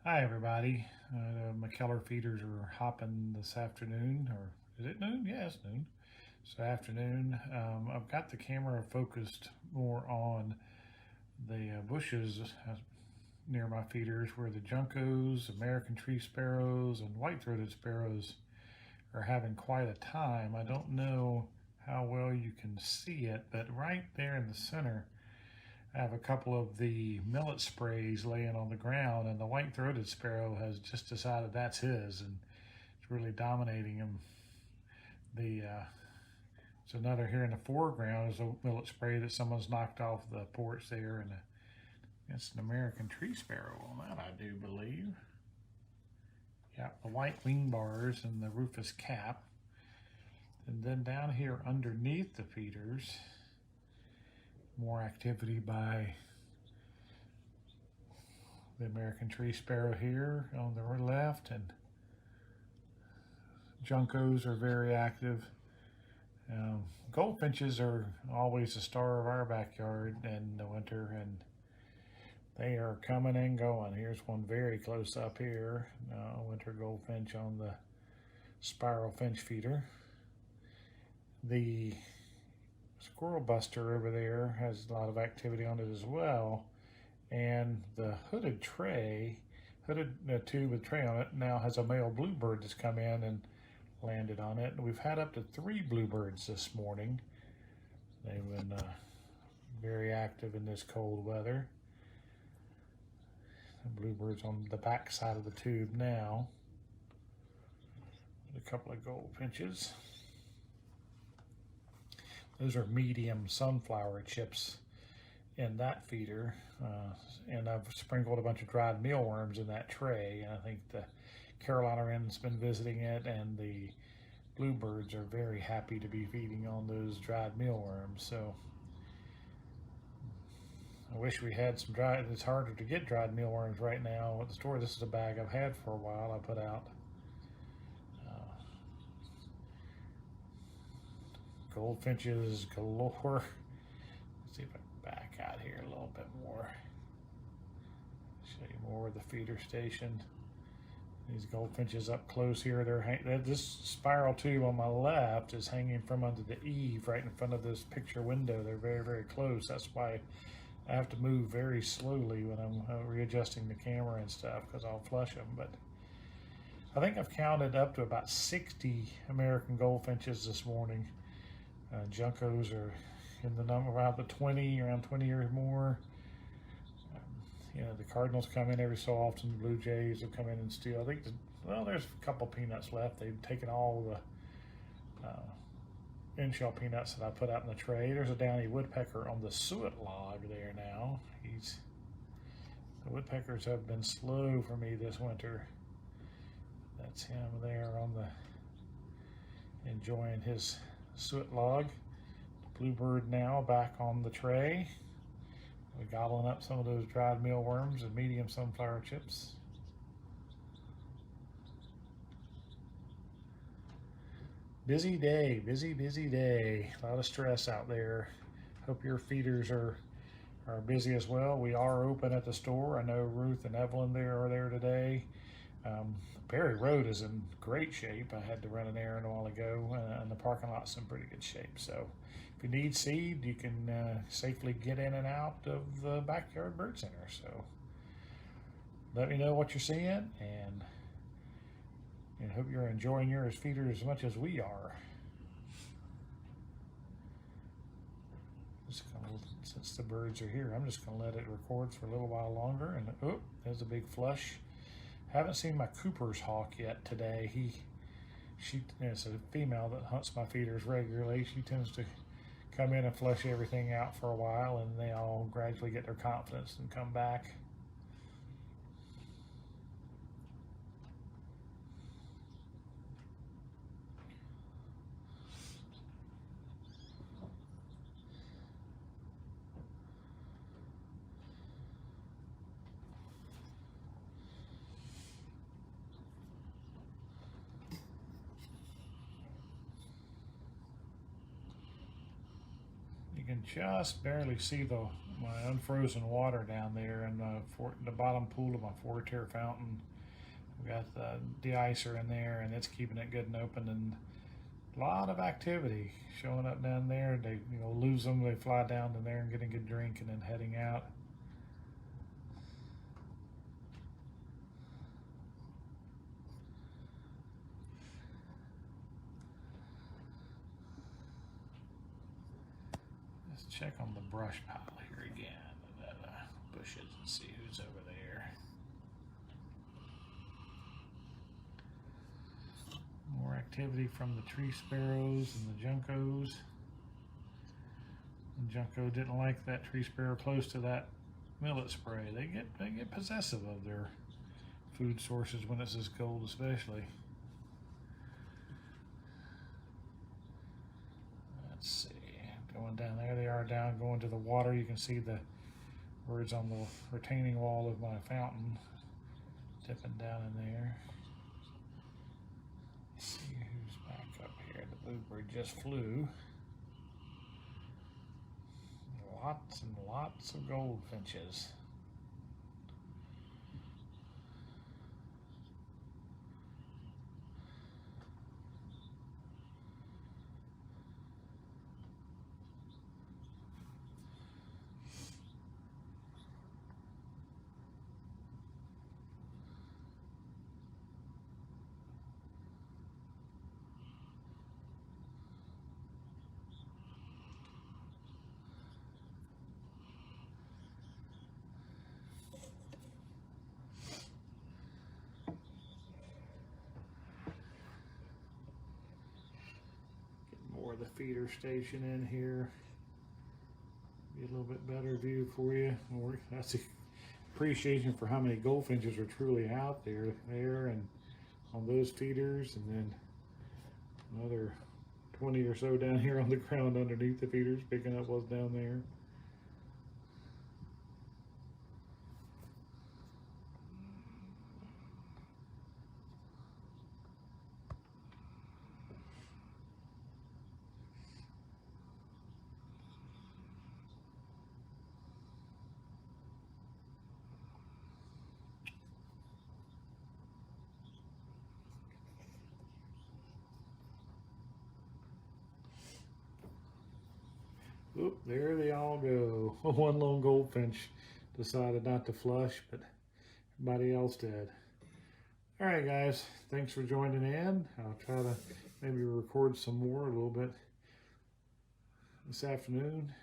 Hi everybody. My Keller feeders are hopping this afternoon, or is it noon? Yeah, it's noon. So afternoon. I've got the camera focused more on the bushes near my feeders where the juncos, American tree sparrows, and white-throated sparrows are having quite a time. I don't know how well you can see it, but right there in the center I have a couple of the millet sprays laying on the ground, and the white-throated sparrow has just decided that's his, and it's really dominating him. The It's another here in the foreground is a millet spray that someone's knocked off the porch there, and it's an American tree sparrow on that, I do believe. Yeah, the white wing bars and the rufous cap. And then down here underneath the feeders, more activity by the American tree sparrow here on the left, and juncos are very active. Goldfinches are always the star of our backyard in the winter, and they are coming and going. Here's one very close up here, a winter goldfinch on the Sparrow finch feeder. The squirrel buster over there has a lot of activity on it as well, and the hooded tube with tray on it now has a male bluebird that's come in and landed on it. We've had up to 3 bluebirds this morning. They've been very active in this cold weather. The bluebirds on the back side of the tube now. A couple of goldfinches. Those are medium sunflower chips in that feeder, and I've sprinkled a bunch of dried mealworms in that tray, and I think the Carolina wren's been visiting it, and the bluebirds are very happy to be feeding on those dried mealworms. So I wish we had some dried. It's harder to get dried mealworms right now at the store. This is a bag I've had for a while. I put out goldfinches galore. Let's see if I can back out here a little bit more. Show you more of the feeder station. These goldfinches up close here. This spiral tube on my left is hanging from under the eave right in front of this picture window. They're very, very close. That's why I have to move very slowly when I'm readjusting the camera and stuff, because I'll flush them. But I think I've counted up to about 60 American goldfinches this morning. Juncos are in the number around 20 or more. The Cardinals come in every so often. The Blue Jays will come in and steal. I think, there's a couple peanuts left. They've taken all the in-shell peanuts that I put out in the tray. There's a Downy Woodpecker on the suet log there now. The woodpeckers have been slow for me this winter. That's him there enjoying his suet log. Bluebird now back on the tray. We're gobbling up some of those dried mealworms and medium sunflower chips. Busy day, busy day. A lot of stress out there. Hope your feeders are busy as well. We are open at the store. I know Ruth and Evelyn are there today. Berry Road is in great shape. I had to run an errand a while ago, and the parking lot's in pretty good shape. So if you need seed, you can safely get in and out of the Backyard Bird Center. So let me know what you're seeing, and hope you're enjoying your feeder as much as we are. Since the birds are here, I'm just going to let it record for a little while longer. And oh, there's a big flush. Haven't seen my Cooper's hawk yet today. It's a female that hunts my feeders regularly. She tends to come in and flush everything out for a while, and they all gradually get their confidence and come back. You can just barely see my unfrozen water down there in the bottom pool of my 4-tier fountain. We got the de-icer in there, and it's keeping it good and open, and a lot of activity showing up down there. They lose them, they fly down to there and get a good drink, and then heading out. Let's check on the brush pile here again, and bushes, and see who's over there. More activity from the tree sparrows and the juncos. And junco didn't like that tree sparrow close to that millet spray. They get possessive of their food sources when it's this cold, especially. Let's see, going down there. They are down going to the water. You can see the birds on the retaining wall of my fountain dipping down in there. Let's see who's back up here. The bluebird just flew. Lots and lots of goldfinches. The feeder station in here, be a little bit better view for you. That's an appreciation for how many goldfinches are truly out there and on those feeders, and then another 20 or so down here on the ground underneath the feeders, picking up what's down there. Oop, there they all go. One lone goldfinch decided not to flush, but everybody else did. All right, guys, thanks for joining in. I'll try to maybe record some more a little bit this afternoon.